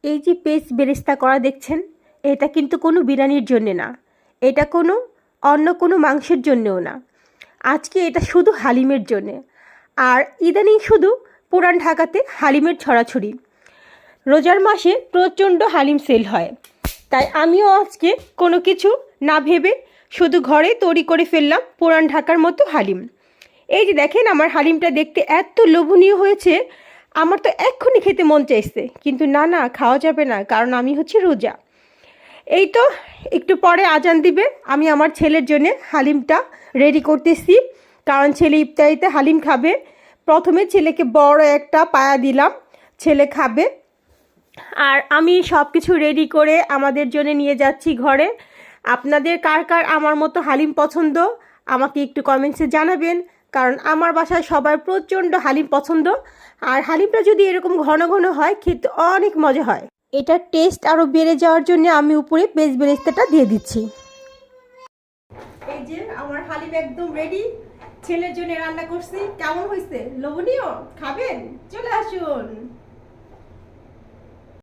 এই যে পেঁয়াজ বেরেস্তা করা দেখছেন, এটা কিন্তু কোনো বিরিয়ানির জন্যে না, এটা কোনো অন্য কোনো মাংসের জন্যেও না। আজকে এটা শুধু হালিমের জন্যে। আর ইদানিং শুধু পুরান ঢাকাতে হালিমের ছড়াছড়ি। রোজার মাসে প্রচণ্ড হালিম সেল হয়, তাই আমিও আজকে কোনো কিছু না ভেবে শুধু ঘরে তৈরি করে ফেললাম পুরান ঢাকার মতো হালিম। এই যে দেখেন, আমার হালিমটা দেখতে এত লোভনীয় হয়েছে, আমার তো এক্ষুনি খেতে মন চাইছে, কিন্তু না না, খাওয়া যাবে না, কারণ আমি হচ্ছে রোজা। এই তো একটু পরে আজান দিবে, আমি আমার ছেলের জন্য হালিমটা রেডি করতেছি, কারণ ছেলে ইফতারিতে হালিম খাবে। প্রথমে ছেলেকে বড় একটা পায়া দিলাম, ছেলে খাবে। আর আমি সব কিছু রেডি করে আমাদের জন্য নিয়ে যাচ্ছি ঘরে। আপনাদের কার কার আমার মতো হালিম পছন্দ আমাকে একটু কমেন্টসে জানাবেন, কারণ আমার বাসায় সবার প্রচণ্ড হালিম পছন্দ। আর হালিমটা যদি এরকম ঘন ঘন হয়, খেতে অনেক মজা হয়। এটার টেস্ট আরও বেড়ে যাওয়ার জন্য আমি উপরে পেঁয়াজ বেরেস্তাটা দিয়ে দিচ্ছি। এই যে আমার হালিম একদম রেডি, ছেলের জন্য রান্না করছি। কেমন হয়েছে? লোভনীয়? খাবেন? চলে আসুন।